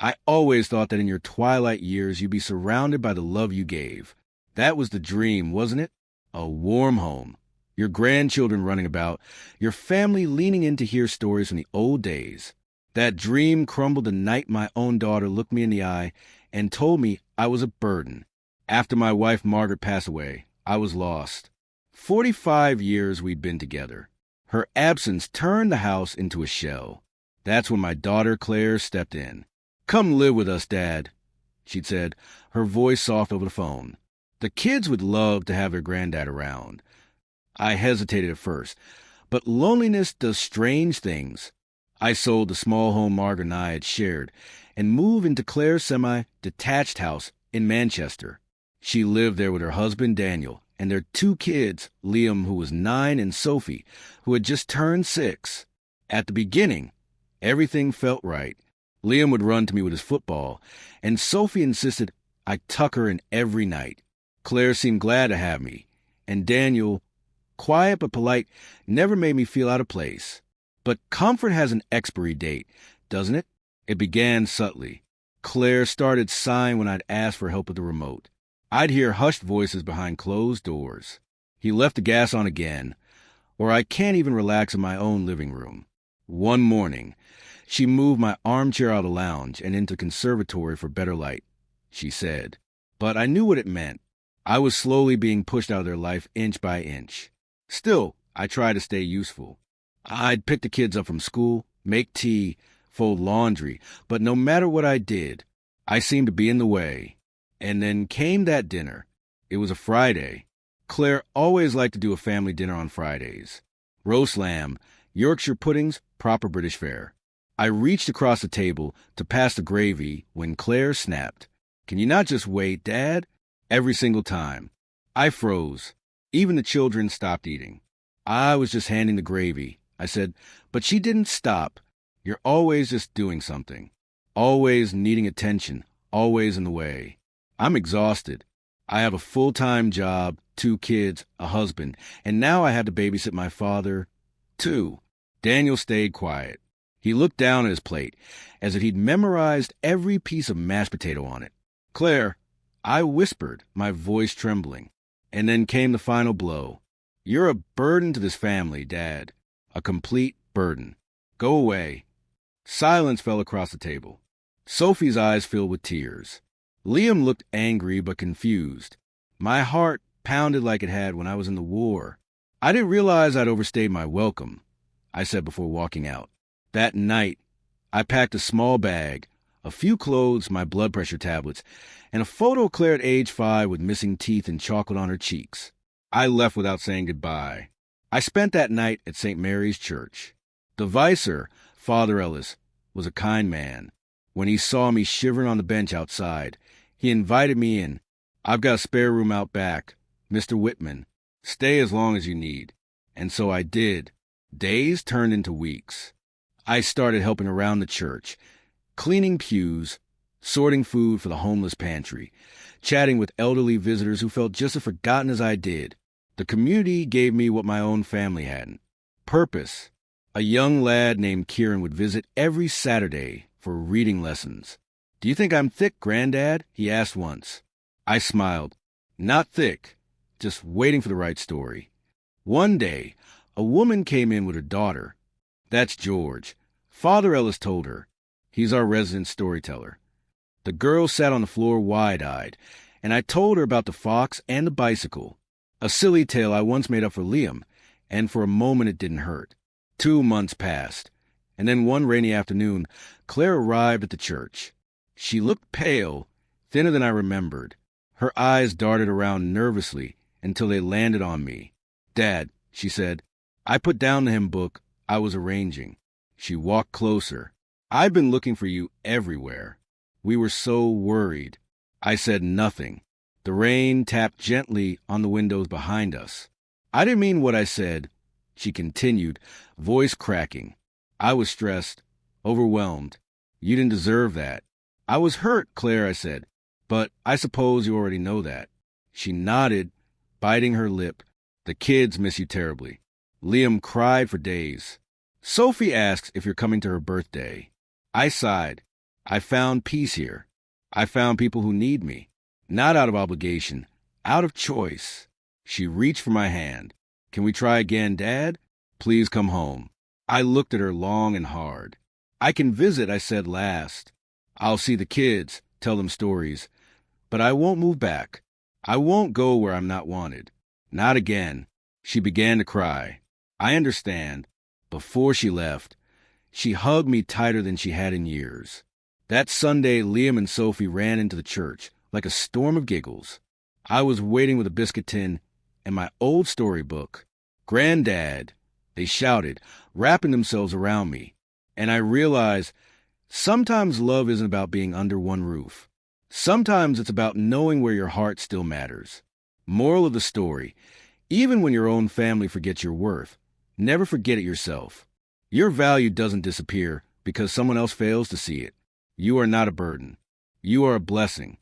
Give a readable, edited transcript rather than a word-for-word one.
I always thought that in your twilight years you'd be surrounded by the love you gave. That was the dream, wasn't it? A warm home. Your grandchildren running about, your family leaning in to hear stories from the old days. That dream crumbled the night my own daughter looked me in the eye and told me I was a burden. After my wife Margaret passed away, I was lost. 45 years we'd been together. Her absence turned the house into a shell. That's when my daughter Claire stepped in. "Come live with us, Dad," she'd said, her voice soft over the phone. The kids would love to have their granddad around. I hesitated at first, but loneliness does strange things. I sold the small home Margaret and I had shared and moved into Claire's semi-detached house in Manchester. She lived there with her husband, Daniel, and their 2 kids, Liam, who was 9, and Sophie, who had just turned 6. At the beginning, everything felt right. Liam would run to me with his football, and Sophie insisted I tuck her in every night. Claire seemed glad to have me, and Daniel, quiet but polite, never made me feel out of place. But comfort has an expiry date, doesn't it? It began subtly. Claire started sighing when I'd ask for help with the remote. I'd hear hushed voices behind closed doors. He left the gas on again, or I can't even relax in my own living room. One morning, she moved my armchair out of the lounge and into the conservatory for better light, she said. But I knew what it meant. I was slowly being pushed out of their life inch by inch. Still, I tried to stay useful. I'd pick the kids up from school, make tea, fold laundry, but no matter what I did, I seemed to be in the way. And then came that dinner. It was a Friday. Claire always liked to do a family dinner on Fridays. Roast lamb, Yorkshire puddings, proper British fare. I reached across the table to pass the gravy when Claire snapped. "Can you not just wait, Dad?" Every single time. I froze. Even the children stopped eating. "I was just handing the gravy," I said, but she didn't stop. "You're always just doing something. Always needing attention. Always in the way." I'm exhausted. I have a full-time job, 2 kids, a husband, and now I have to babysit my father, too. Daniel stayed quiet. He looked down at his plate, as if he'd memorized every piece of mashed potato on it. "Claire," I whispered, my voice trembling. And then came the final blow. "You're a burden to this family, Dad. A complete burden. Go away." Silence fell across the table. Sophie's eyes filled with tears. Liam looked angry but confused. My heart pounded like it had when I was in the war. "I didn't realize I'd overstayed my welcome," I said before walking out. That night, I packed a small bag, a few clothes, my blood pressure tablets, and a photo of Claire at age 5 with missing teeth and chocolate on her cheeks. I left without saying goodbye. I spent that night at St. Mary's Church. The vicar, Father Ellis, was a kind man. When he saw me shivering on the bench outside, he invited me in. "I've got a spare room out back, Mr. Whitman. Stay as long as you need." And so I did. Days turned into weeks. I started helping around the church, cleaning pews, sorting food for the homeless pantry, chatting with elderly visitors who felt just as forgotten as I did. The community gave me what my own family hadn't: purpose. A young lad named Kieran would visit every Saturday for reading lessons. "Do you think I'm thick, Granddad?" he asked once. I smiled. "Not thick, just waiting for the right story." One day, a woman came in with her daughter. "That's George. Father Ellis told her. He's our resident storyteller." The girl sat on the floor wide-eyed, and I told her about the fox and the bicycle, a silly tale I once made up for Liam, and for a moment it didn't hurt. 2 months passed, and then one rainy afternoon, Claire arrived at the church. She looked pale, thinner than I remembered. Her eyes darted around nervously until they landed on me. "Dad," she said, "I put down the hymn book I was arranging." She walked closer. "I've been looking for you everywhere. We were so worried." I said nothing. The rain tapped gently on the windows behind us. "I didn't mean what I said," she continued, voice cracking. "I was stressed, overwhelmed. You didn't deserve that." "I was hurt, Claire," I said, "but I suppose you already know that." She nodded, biting her lip. "The kids miss you terribly." Liam cried for days. "Sophie asks if you're coming to her birthday." I sighed. I found peace here. I found people who need me, not out of obligation, out of choice. She reached for my hand. Can we try again, Dad? Please come home. I looked at her long and hard. I can visit, I said last. I'll see the kids, tell them stories. But I won't move back. I won't go where I'm not wanted. Not again. She began to cry. I understand. Before she left, she hugged me tighter than she had in years. That Sunday, Liam and Sophie ran into the church like a storm of giggles. I was waiting with a biscuit tin and my old storybook. Granddad, they shouted, wrapping themselves around me. And I realized sometimes love isn't about being under one roof. Sometimes it's about knowing where your heart still matters. Moral of the story, even when your own family forgets your worth, never forget it yourself. Your value doesn't disappear because someone else fails to see it. You are not a burden. You are a blessing.